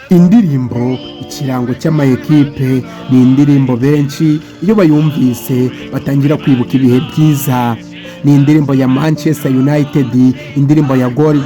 indirimbo ikirango cy'amayekipe ni indirimbo benshi iyo bayumvise batangira kwibuka ibihe byiza. Ni indirimbo ya Manchester United, indirimbo ya Gol.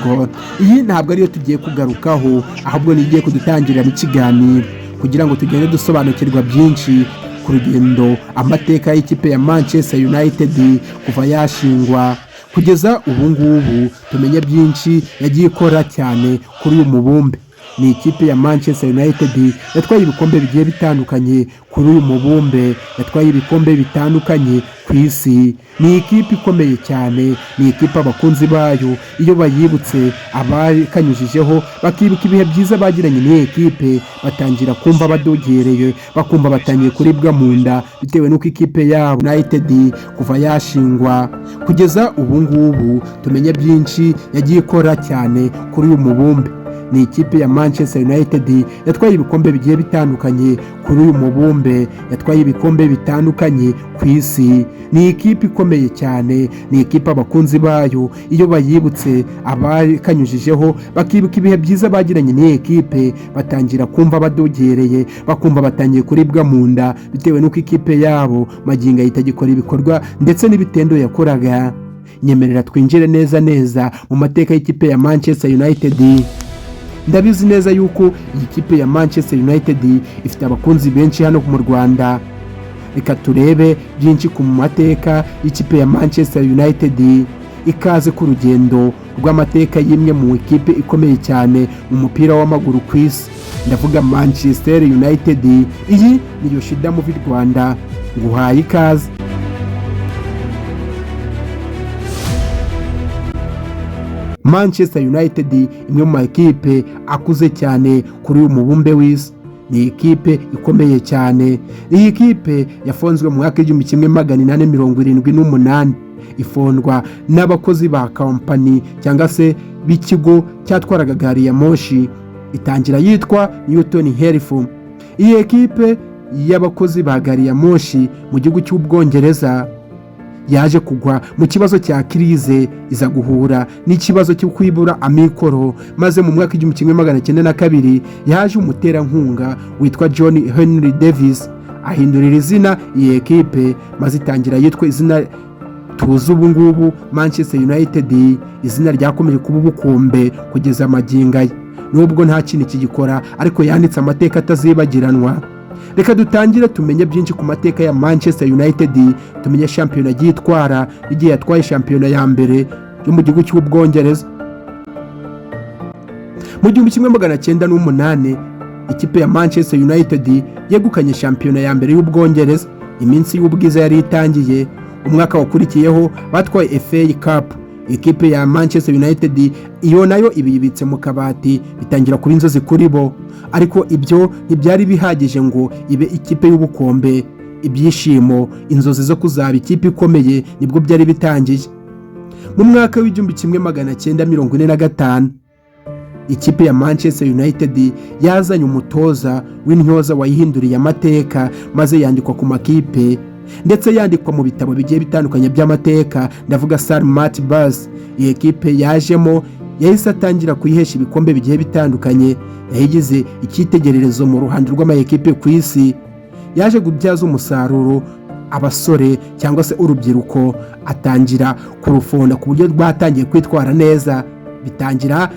Iyi ntabwo ariyo tugiye kugarukaho, ahubwo nigiye kudutangirira mu kiganiro kugira ngo tugende dusobanukirwa byinshi ku rugendo amateka y'ikipe ya Manchester United kuva yashingwa kugeza ubu ngubu. Tumenye byinshi yagiye ikora cyane kuri uyu mubumbe. Ni ikipe ya Manchester United yatwaye ibikombe bigiye bitandukanye kuri uyu mubumbe, yatwaye ibikombe bitandukanye ku isi. Ni ikipe ikomeye cyane, ni ikipe abakunzi bayo iyo bayibutse abakanyujijeho bakibuka ibihe byiza bagiranye n'iyi ekipe, batangira kumva badogereye, bakumva batangiye kuribwa mu nda bitewe n'uko ikipe yabo United kuva yashingwa kugeza ubu ngubu. Tumenye byinshi yagiye ikora cyane kuri uyu mubumbe. Ni ikipe ya Manchester United yatwaye ibikombe bigiye bitandukanye kuri uyu mubumbe, yatwaye ibikombe bitandukanye ku isi. Ni ikipe ikomeye cyane, ni ikipe abakunzi bayo iyo bayibutse abakanyujijeho bakibuka ibihe byiza bagiranye n'iyi ekipe, batangira kumva badogereye, bakumva batangiye kuribwa mu nda bitewe n'uko ikipe yabo magingo itagikora ibikorwa ndetse n'ibitendo yakoraga. Nyemerera twinjire neza mu mateka y'ikipe ya Manchester United. Ndabizi neza yuko iyi kipe ya Manchester United ifite abakunzi benshi hano mu Rwanda. Reka turebe byinshi ku mateka y'ikipe ya Manchester United. Ikaze ku rugendo rw'amateka y'imwe mu ikipe ikomeye cyane mu mupira w'amaguru ku isi. Ndavuga Manchester United. Iyi ni Yoshida Movie Rwanda, nguhaye ikaze. Manchester United imwe mu makipe akuze cyane kuri uyu mubumbe w'isi. Ni ikipe ikomeye cyane. Iyi kipe yafonzwe mu mwaka w'1878, ifondwa n'abakozi ba kampani cyangwa se b'ikigo cyatwaraga gari ya moshi. Itangira yitwa Newton Heath. Iyi ekipe y'abakozi ba gari ya moshi mu gihugu cy'Ubwongereza yaje kugwa mu kibazo cya krize, iza guhura n'ikibazo cyo kwibura amikoro, maze mu mwaka w'1902 yaje umuterankunga witwa John Henry Davis ahindurira izina iyi ekipe, maze itangira yitwa izina tuzi ubu ngubu Manchester United. Izina ryakomeje kuba ubukombe kugeza magingo aya, nubwo nta kintu kigikora ariko yanditse amateka atazibagiranwa. Reka dutangire tumenye byinshi ku mateka ya Manchester United. Tumenye shampiyona yitwara, igihe yatwaye shampiyona ya mbere yo mu gihugu cy'Ubwongereza mu 1908. Ikipe ya Manchester United yegukanye shampiyona ya mbere y'Ubwongereza. Iminsi y'ubwiza yari itangiye. Umwaka wakurikiyeho batwaye FA Cup. Ikipe ya Manchester United iyo nayo ibibitse mu kabati, bitangira kuba inzozi kuri bo, ariko ibyo ntibyari bihagije ngo ibe ikipe y'ubukombe. Ibyishimo, inzozi zo kuzaba ikipe ikomeye nibwo byari bitangiye. Mu mwaka w'1945 ikipe ya Manchester United yazanye umutoza w'intyoza wayihinduriye amateka, maze yandikwa ku makipe ndetse yandikwa mu bitabo bigiye bitandukanye by'amateka. Ndavuga Sir Matt Buzz. Iyi ekipe yajemo yahise atangira kuyihesha ibikombe bigiye bitandukanye. Yahigize icyitegererezo mu ruhando rw'amayekipe ku isi. Yaje kubyaza umusaruro abasore cyangwa se urubyiruko, atangira kurufonda ku buryo rwatangiye kwitwara neza. Bitangira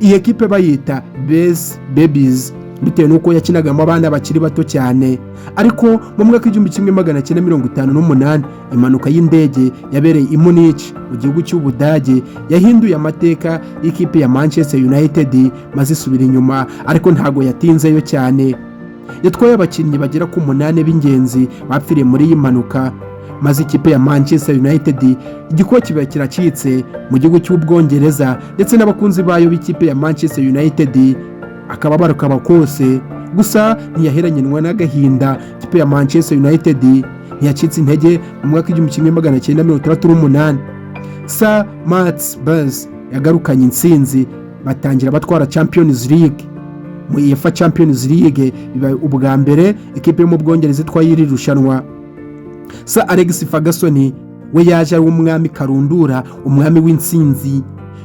iyi ekipe bayita Base Babies bitewe n'uko yakinagamo abana bakiri bato cyane. Ariko mu mwaka w'1958 impanuka y'indege yabereye i Munich mu gihugu cy'Ubudage yahinduye amateka y'ikipe ya Manchester United, maze isubira inyuma, ariko ntago yatinzeyo cyane. Yatwaye abakinnyi bagera ku 8 b'ingenzi bapfiriye muri iyi mpanuka, maze ikipe ya Manchester United igikuba kiba kiracitse mu gihugu cy'Ubwongereza ndetse n'abakunzi bayo b'ikipe ya Manchester United akababaro kaba kose. Gusa ntiyaheranyenwa n'agahinda. Ikipe ya Manchester United ntiyacitse intege. Mu mwaka w'1968 Sir Matt Buzz yagarukanye intsinzi, batangira batwara Champions League. Mu UEFA Champions League biba ubwa mbere ikipe yo mu Bwongereza itwaye iri rushanwa. Sir Alex Ferguson we yaje ari umwami karundura, umwami w'intsinzi.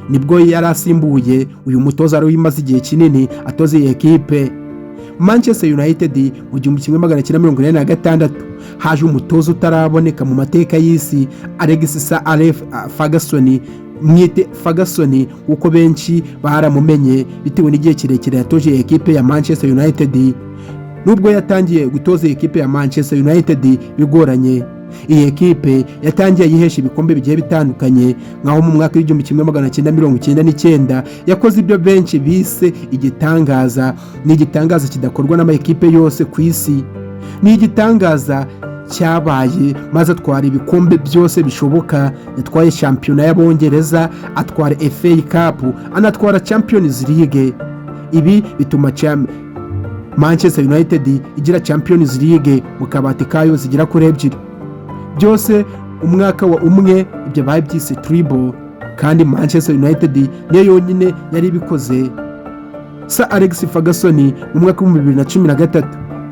nibwo yari asimbuye uyu mutoza wari umaze igihe kinini atoza iyi ekipe. Manchester United mu 1986 haje umutoza utaraboneka mu mateka y'isi, Alex Ferguson, mwite Ferguson uko benshi baramumenye bitewe n'igihe kirekire yatoje ekipe ya Manchester United. Nubwo yatangiye gutoza ekipe ya Manchester United bigoranye, iyi ekipe yatangiye yihesha ibikombe bigiye bitandukanye, nkaho mu mwaka w'igihumbi 1999 yakoze ibyo benshi bise igitangaza. Ni igitangaza kidakorwa n'amakipe yose ku isi, ni igitangaza cyabaye maze atwara ibikombe byose bishoboka. Yatwaye shampiyona y'Abongereza, atwara FA Cup, anatwara Champions League. Ibi bituma Manchester United igira Champions League mu kabati kayo zigira kuri ebyiri, byose umwaka wa umwe. Ibyo baye byise treble, kandi Manchester United niyo yonyine yari ibikoze. Sir Alex Ferguson mu mwaka wa 2013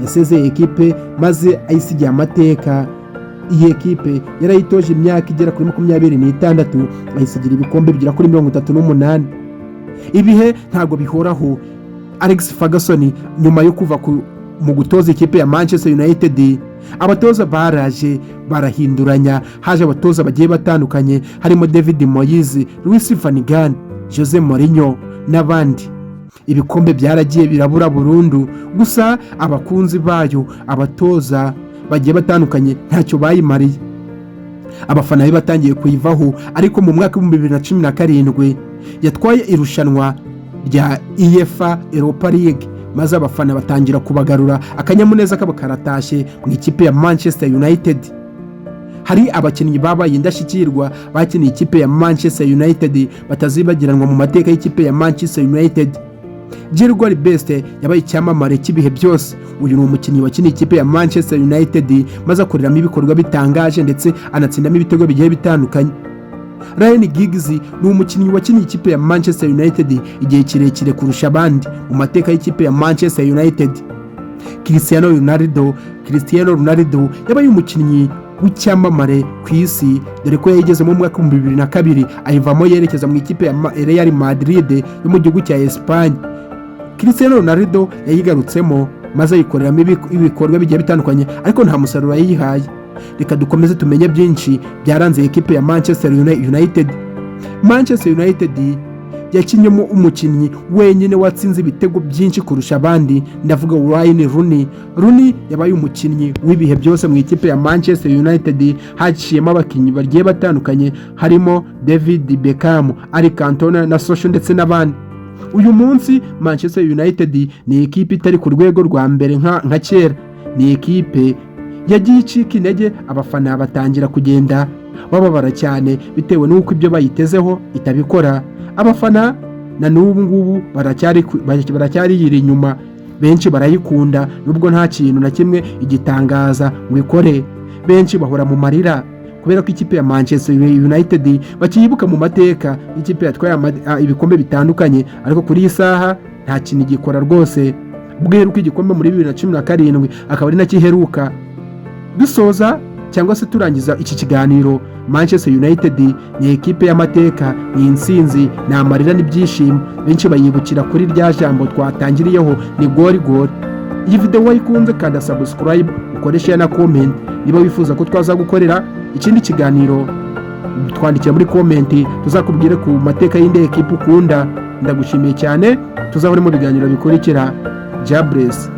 yasezeye ekipe maze ayisigiye amateka. Iyi ekipe yarayitoje imyaka igera kuri 26, ayisigira ibikombe bigera kuri 38. Ibihe ntago bihoraho. Alex Ferguson nyuma yo kuva mu gutoza ikipe ya Manchester United, abatoza baraje barahinduranya. Haje abatoza bagiye batandukanye, harimo David Moyes, Louis van Gaal, Jose Mourinho n'abandi. Ibikombe byaragiye birabura burundu, gusa abakunzi bayo, abatoza bagiye batandukanye ntacyo bayimariye. Abafana be batangiye kuyivaho, ariko mu mwaka wa 2017 yatwaye irushanwa rya UEFA Europa League, maze abafana batangira kubagarura, akanyamuneza kabo karatashye mu ikipe ya Manchester United. Hari abakinnyi babaye indashyikirwa bakiniye ikipe ya Manchester United batazibagiranwa mu mateka y'ikipe ya Manchester United. Gerard Best yabaye icyamamare cy'ibihe byose. Uyu ni umukinnyi wakiniye ikipe ya Manchester United maze akoreramo ibikorwa bitangaje ndetse anatsindamo ibitego bigiye bitandukanye. Ryan Giggs ni umukinnyi wakiniye ikipe ya Manchester United igihe kirekire kurusha abandi mu mateka y'ikipe ya Manchester United. Cristiano Ronaldo yabaye umukinnyi w'icyamamare ku isi, dore ko yayigeze mu mwaka wa 2002 ayivamo yerekeza mu ikipe ya Real Madrid yo mu gihugu cya Espagne. Cristiano Ronaldo yayigarutsemo maze ayikoreramo ibikorwa bigiye bitandukanye, ariko nta musaruro yayihaye. Reka dukomeze tumenye byinshi byaranze ekipe ya Manchester United. Manchester United yakinyemo umukinnyi wenyine watsinze ibitego byinshi kurusha abandi, ndavuga Wayne Rooney yabaye umukinnyi w'ibihe byose mu ikipe ya Manchester United. Haciyemo abakinnyi bagiye batandukanye, harimo David Beckham, Eric Cantona na Solskjaer ndetse n'abandi. Uyu munsi Manchester United ni ekipe itari ku rwego rwa mbere nka kera. Ni ekipe yagiye icika intege, abafana batangira kugenda bababara cyane bitewe n'uko ibyo bayitezeho itabikora. Abafana na n'ubu ngubu baracyari yiri inyuma, benshi barayikunda nubwo nta kintu na kimwe igitangaza ngo ikore. Benshi bahora mu marira kubera ko ikipe ya Manchester United bakiyibuka mu mateka ikipe yatwaye ibikombe bitandukanye, ariko kuri iyi saha nta kintu igikora rwose. Bweruka igikombe muri 2017 akaba ari nakiheruka. Dusoza cyangwa se turangiza iki kiganiro, Manchester United ni ekipe y'amateka, ni insinzi, ni amarira n'ibyishimo. Benshi bayibukira kuri rya jambo twatangiriyeho, ni goli. Iyi video wayikunze kanda subscribe, ukoreshe na comment. Niba wifuza ko twazagukorera ikindi kiganiro, twandikira muri comment tuzakubwire ku mateka y'inde ekipe ukunda. Ndagushimiye cyane, tuzahore mu biganiro bikurikira. Jabless.